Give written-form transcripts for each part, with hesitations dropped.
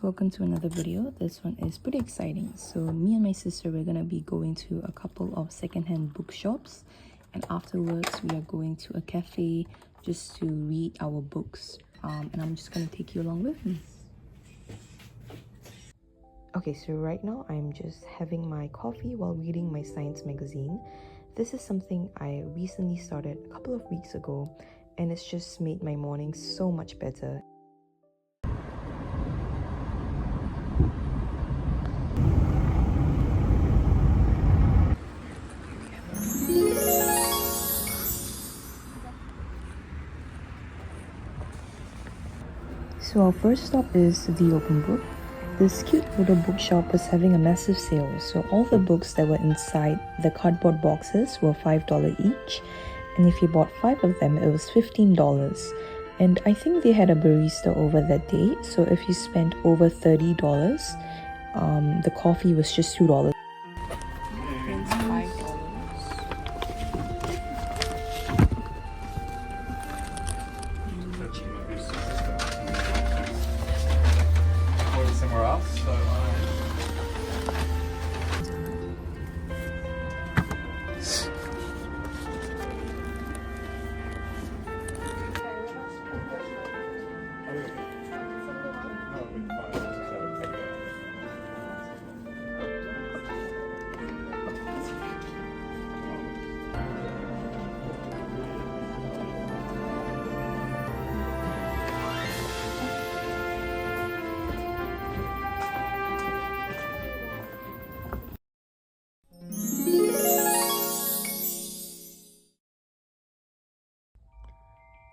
welcome to another video. This one is pretty exciting. So me and my sister, we're gonna be going to a couple of secondhand bookshops, and afterwards we are going to a cafe just to read our books, and I'm just gonna take you along with me. Okay, so right now I'm just having my coffee while reading my science magazine. This is something I recently started a couple of weeks ago, and it's just made my morning so much better. So our first stop is the Open Book. This cute little bookshop was having a massive sale, so all the books that were inside the cardboard boxes were $5 each, and if you bought 5 of them, it was $15. And I think they had a barista over that day, so if you spent over $30, the coffee was just $2. Somewhere else, so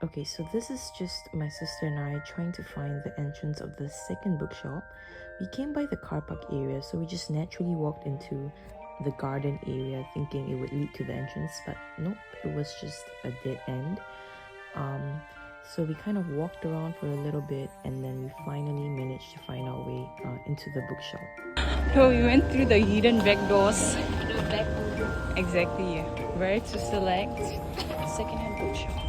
Okay, so this is just my sister and I trying to find the entrance of the second bookshop. We came by the car park area, so we just naturally walked into the garden area thinking it would lead to the entrance, but nope, it was just a dead end. So we kind of walked around for a little bit, and then we finally managed to find our way into the bookshop. So we went through the hidden back doors. Exactly, where to select secondhand bookshop.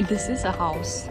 This is a house.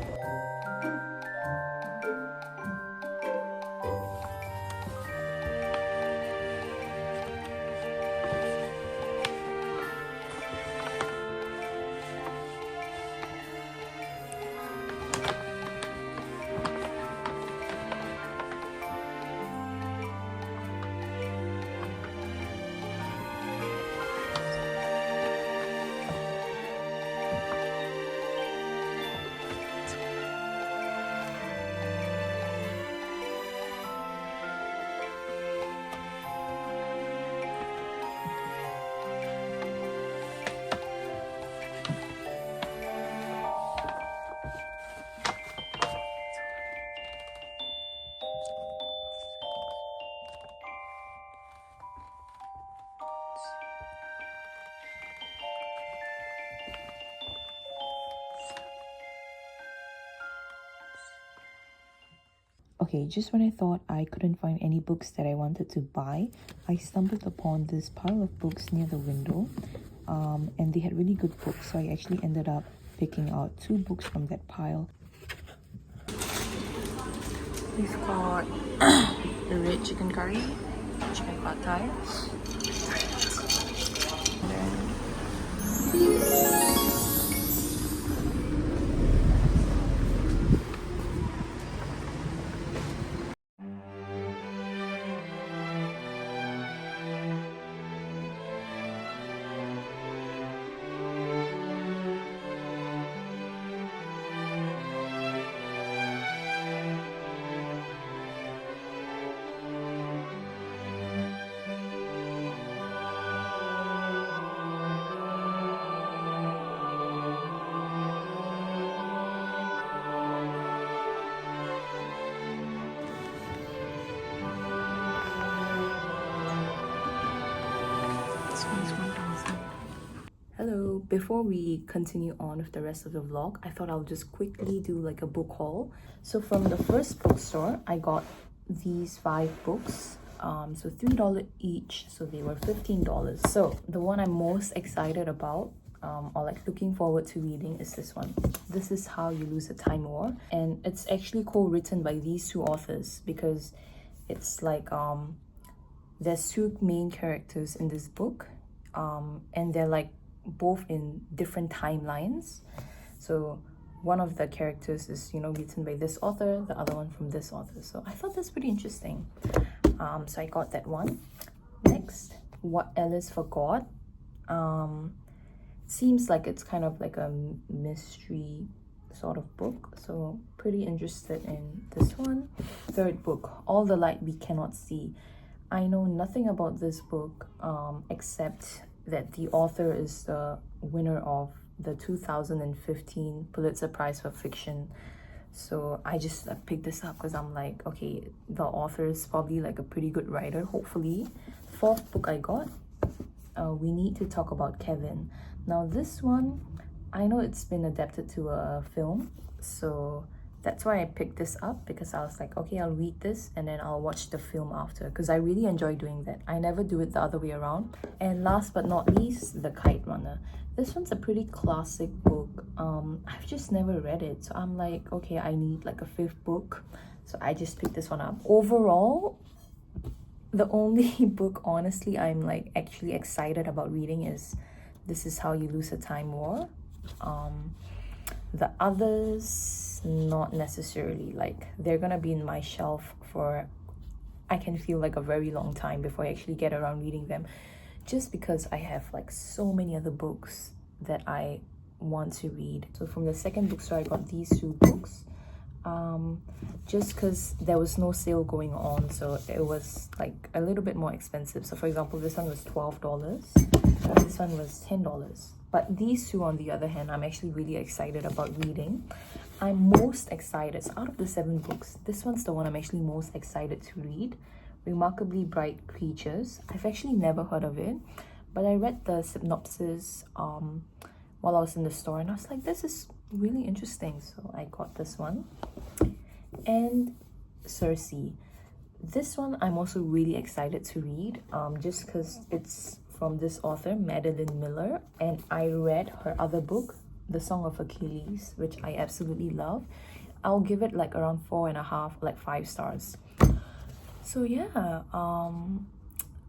Okay, just when I thought I couldn't find any books that I wanted to buy, I stumbled upon this pile of books near the window, and they had really good books, so I actually ended up picking out 2 books from that pile. We've got the red chicken curry, chicken pad thai, and then hello, before we continue on with the rest of the vlog, I thought I'll just quickly do like a book haul. So from the first bookstore, I got these 5 books, so $3 each, so they were $15. So the one I'm most excited about or like looking forward to reading is this one. This is How You Lose a Time War, and it's actually co-written by these two authors because it's like there's two main characters in this book, and they're like both in different timelines. So one of the characters is, you know, written by this author, the other one from this author. So I thought that's pretty interesting. So I got that one. Next, What Alice Forgot. Seems like it's kind of like a mystery sort of book, so pretty interested in this one. Third book, All the Light We Cannot See. I know nothing about this book except that the author is the winner of the 2015 Pulitzer Prize for Fiction. So I just picked this up because I'm like, okay, the author is probably like a pretty good writer, hopefully. Fourth book I got, We Need to Talk About Kevin. Now this one, I know it's been adapted to a film, so that's why I picked this up, because I was like, okay, I'll read this and then I'll watch the film after, because I really enjoy doing that. I never do it the other way around. And last but not least, The Kite Runner. This one's a pretty classic book. I've just never read it, so I'm like, okay, I need like a fifth book, so I just picked this one up. Overall, the only book honestly I'm like actually excited about reading is This Is How You Lose a Time War. The others, not necessarily. Like, they're gonna be in my shelf for, I can feel like a very long time before I actually get around reading them, just because I have like so many other books that I want to read. So from the second bookstore I got these two books, just because there was no sale going on, so it was like a little bit more expensive. So for example, this one was $12, this one was $10. But these two, on the other hand, I'm actually really excited about reading. I'm most excited, so out of the 7 books, this one's the one I'm actually most excited to read. Remarkably Bright Creatures. I've actually never heard of it, but I read the synopsis while I was in the store, and I was like, this is really interesting, so I got this one. And Circe. This one I'm also really excited to read, just because it's from this author, Madeline Miller, and I read her other book, The Song of Achilles, which I absolutely love. I'll give it like around 4.5, like 5 stars. So yeah,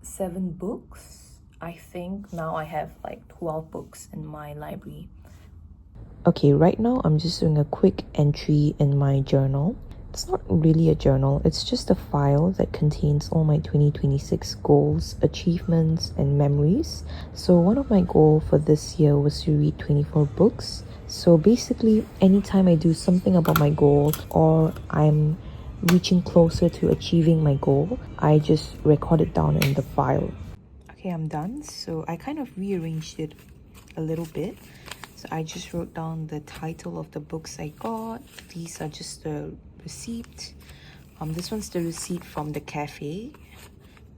7 books. I think now I have like 12 books in my library. Okay, right now I'm just doing a quick entry in my journal. It's not really a journal, it's just a file that contains all my 2026 goals, achievements, and memories. So one of my goals for this year was to read 24 books. So basically, anytime I do something about my goal or I'm reaching closer to achieving my goal, I just record it down in the file. Okay, I'm done. So I kind of rearranged it a little bit. So I just wrote down the title of the books I got. These are just the receipt. This one's the receipt from the cafe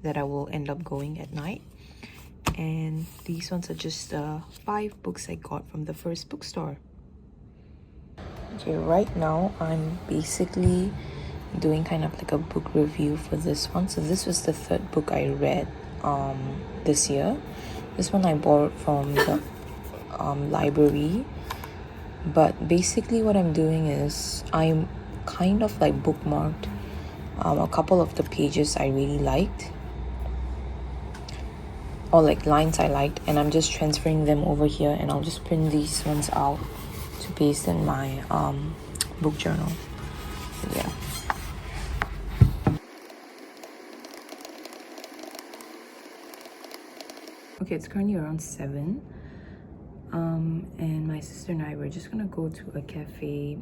that I will end up going at night. And these ones are just the 5 books I got from the first bookstore. Okay, right now I'm basically doing kind of like a book review for this one. So this was the 3rd book I read this year. This one I borrowed from the library, but basically what I'm doing is I'm kind of like bookmarked a couple of the pages I really liked, or like lines I liked, and I'm just transferring them over here, and I'll just print these ones out to paste in my book journal. Yeah. Okay, it's currently around 7. And my sister and I were just gonna go to a cafe.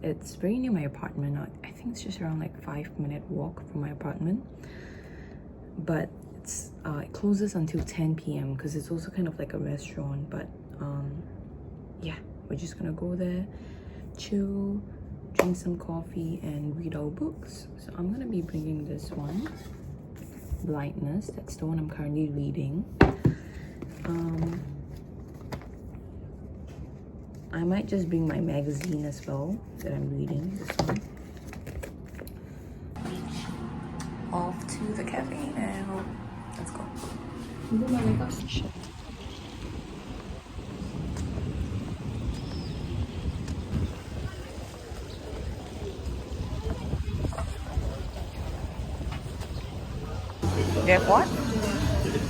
It's very near my apartment. I think it's just around like 5-minute walk from my apartment. But it closes until 10 p.m. because it's also kind of like a restaurant. But yeah, we're just gonna go there, chill, drink some coffee, and read our books. So I'm gonna be bringing this one, Blindness. That's the one I'm currently reading. I might just bring my magazine as well that I'm reading, this one. Off to the cafe now. Let's go. They have what?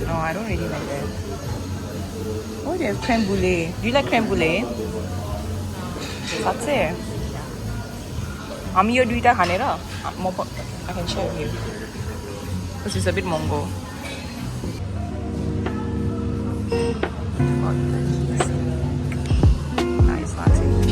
No, I don't really like that. Oh, they have creme brulee. Do you like creme brulee? That's it. I'm here to eat a hanera. I can share with you. This is a bit mongo. Nice latte.